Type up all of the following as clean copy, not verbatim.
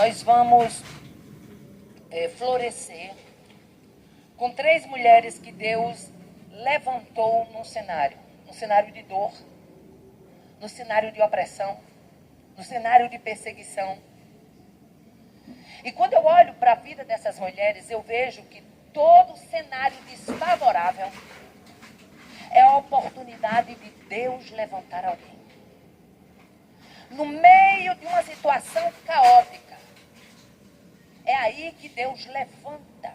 Nós vamos florescer com 3 mulheres que Deus levantou num cenário de dor, no cenário de opressão, no cenário de perseguição. E quando eu olho para a vida dessas mulheres, eu vejo que todo cenário desfavorável é a oportunidade de Deus levantar alguém. No meio de uma situação caótica, é aí que Deus levanta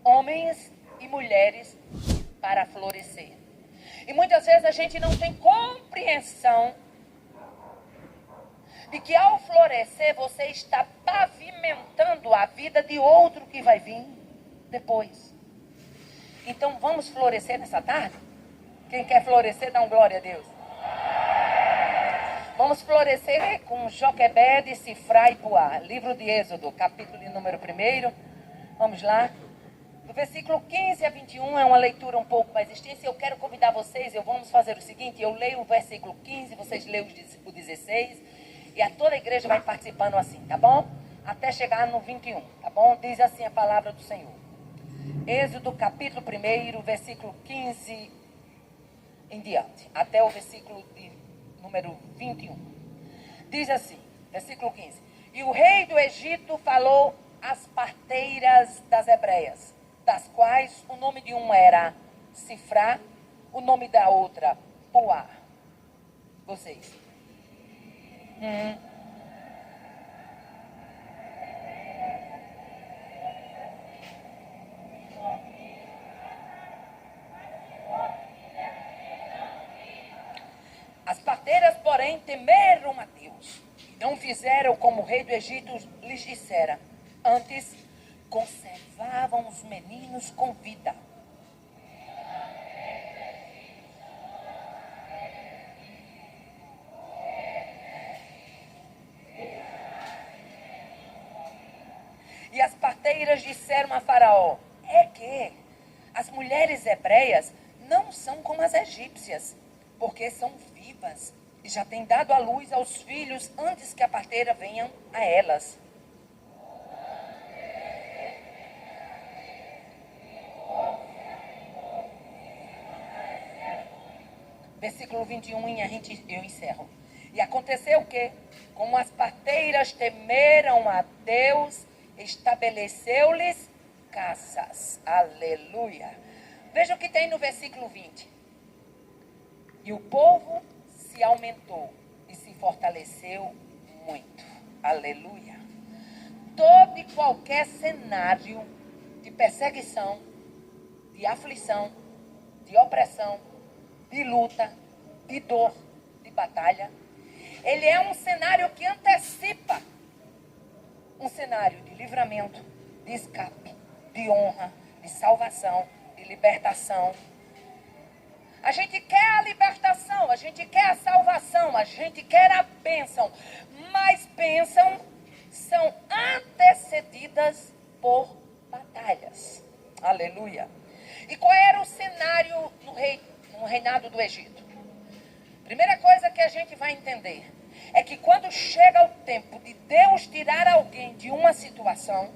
homens e mulheres para florescer. E muitas vezes a gente não tem compreensão de que ao florescer você está pavimentando a vida de outro que vai vir depois. Então vamos florescer nessa tarde? Quem quer florescer, dá um glória a Deus. Vamos florescer com Joquebede, Sifrá e Puá. Livro de Êxodo, capítulo número 1. Vamos lá. Do versículo 15 a 21 é uma leitura um pouco mais extensa. Eu quero convidar vocês, vamos fazer o seguinte, eu leio o versículo 15, vocês leem o 16, e a toda a igreja vai participando assim, tá bom? Até chegar no 21, tá bom? Diz assim a palavra do Senhor. Êxodo, capítulo 1, versículo 15 em diante, até o versículo número 21. Diz assim, versículo 15. E o rei do Egito falou às parteiras das hebreias, das quais o nome de uma era Sifrá, o nome da outra Puá. Vocês. As parteiras, porém, temeram a Deus. Não fizeram como o rei do Egito lhes dissera. Antes, conservavam os meninos com vida. E as parteiras disseram a Faraó: é que as mulheres hebreias não são como as egípcias, porque são vivas e já têm dado à luz aos filhos antes que a parteira venha a elas. Versículo 21, eu encerro. E aconteceu que, como as parteiras temeram a Deus, estabeleceu-lhes casas. Aleluia. Veja o que tem no versículo 20. E o povo se aumentou e se fortaleceu muito. Aleluia. Todo e qualquer cenário de perseguição, de aflição, de opressão, de luta, de dor, de batalha, ele é um cenário que antecipa um cenário de livramento, de escape, de honra, de salvação, de libertação. A gente quer a libertação, a gente quer a salvação, a gente quer a bênção, mas bênção são antecedidas por batalhas. Aleluia. E qual era o cenário no reinado do Egito? Primeira coisa que a gente vai entender é que quando chega o tempo de Deus tirar alguém de uma situação,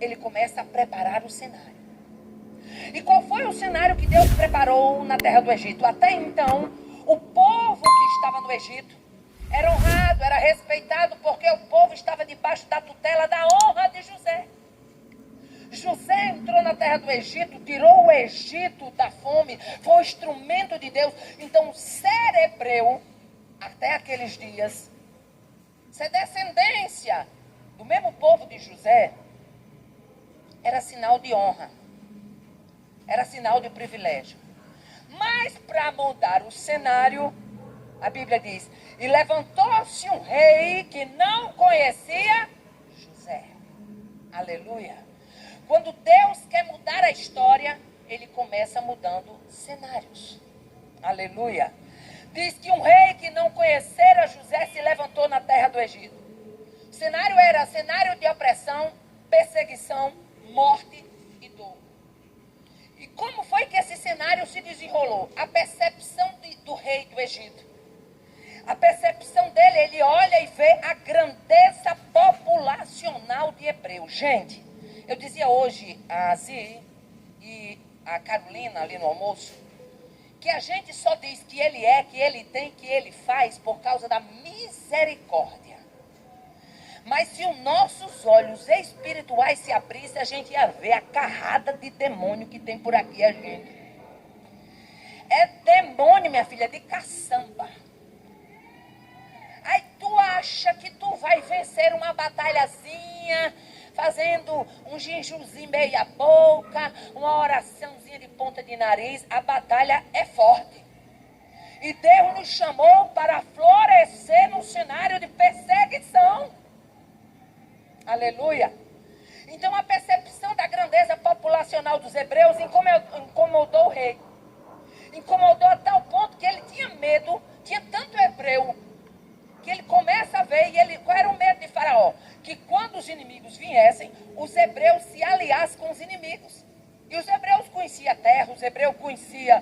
ele começa a preparar o cenário. E qual foi o cenário que Deus preparou na terra do Egito? Até então, o povo que estava no Egito era honrado, era respeitado, porque o povo estava debaixo da tutela da honra de José. José entrou na terra do Egito, tirou o Egito da fome, foi o instrumento de Deus. Então, ser hebreu, até aqueles dias, ser descendência do mesmo povo de José, era sinal de honra, era sinal de privilégio. Mas para mudar o cenário, a Bíblia diz, e levantou-se um rei que não conhecia José. Aleluia. Quando Deus quer mudar a história, ele começa mudando cenários. Aleluia. Diz que um rei que não conhecera José se levantou na terra do Egito. O cenário era cenário de opressão, perseguição, morte e dor. E como foi que esse cenário se desenrolou? A percepção do rei do Egito. A percepção dele, ele olha e vê a grandeza popular de Hebreus. Gente, eu dizia hoje a Zi e a Carolina ali no almoço, que a gente só diz que ele é, que ele tem, que ele faz por causa da misericórdia. Mas se os nossos olhos espirituais se abrissem, a gente ia ver a carrada de demônio que tem por aqui, a gente. É demônio, minha filha, de caçamba. Aí tu acha que tu vai vencer uma batalhazinha, fazendo um jejuzinho meia boca, uma oraçãozinha de ponta de nariz. A batalha é forte. E Deus nos chamou para florescer num cenário de perseguição. Aleluia. Então a percepção da grandeza populacional dos hebreus incomodou o rei. Incomodou a tal ponto que ele tinha medo, tinha tanto hebreu, que ele começa a ver, qual era o medo de Faraó? Que quando os inimigos viessem, os hebreus se aliassem com os inimigos. E os hebreus conheciam a terra, os hebreus conheciam,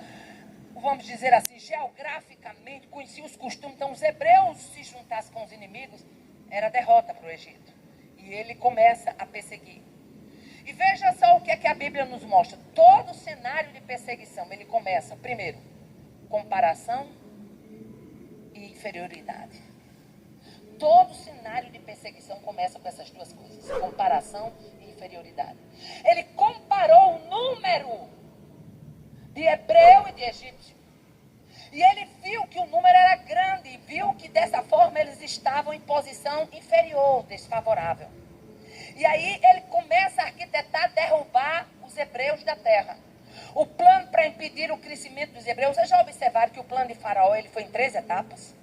vamos dizer assim, geograficamente, conheciam os costumes. Então os hebreus se juntassem com os inimigos, era derrota para o Egito. E ele começa a perseguir. E veja só o que é que a Bíblia nos mostra. Todo cenário de perseguição, ele começa, primeiro, comparação e inferioridade. Todo cenário de perseguição começa com essas duas coisas, comparação e inferioridade. Ele comparou o número de hebreu e de egípcio. E ele viu que o número era grande e viu que dessa forma eles estavam em posição inferior, desfavorável. E aí ele começa a arquitetar, derrubar os hebreus da terra. O plano para impedir o crescimento dos hebreus, vocês já observaram que o plano de Faraó ele foi em 3 etapas?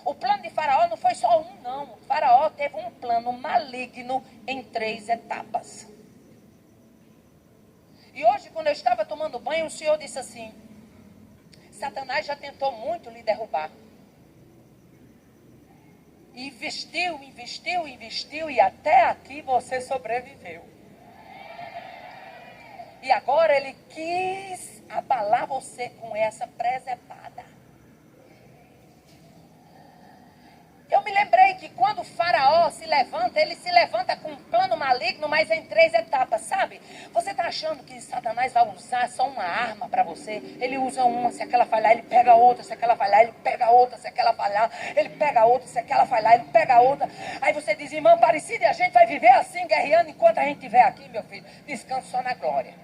O plano de Faraó não foi só um, não. O Faraó teve um plano maligno em 3 etapas. E hoje, quando eu estava tomando banho, o Senhor disse assim: Satanás já tentou muito lhe derrubar. Investiu, investiu, investiu e até aqui você sobreviveu. E agora ele quis abalar você com essa presepada. Eu me lembrei que quando o Faraó se levanta, ele se levanta com um plano maligno, mas em 3 etapas, sabe? Você está achando que Satanás vai usar só uma arma para você? Ele usa uma, se aquela falhar, ele pega outra, se aquela falhar, ele pega outra, se aquela falhar, ele pega outra, se aquela falhar, ele pega outra. Aí você diz: irmã Aparecida, a gente vai viver assim, guerreando, enquanto a gente estiver aqui, meu filho, descansa só na glória.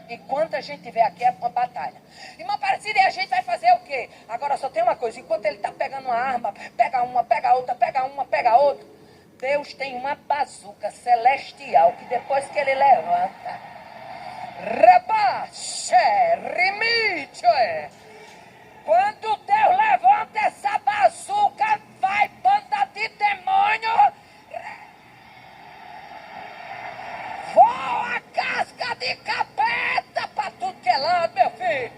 Enquanto a gente estiver aqui é uma batalha. Irmã Aparecida, e a gente vai fazer o quê? Agora só tem uma coisa: enquanto ele está pegando uma arma, pega uma, pega outra, pega uma, pega outra. Deus tem uma bazuca celestial que depois que ele levanta, quando Deus levanta essa bazuca, vai banda de demônio, voa casca de capeta para tudo que é lado, meu filho.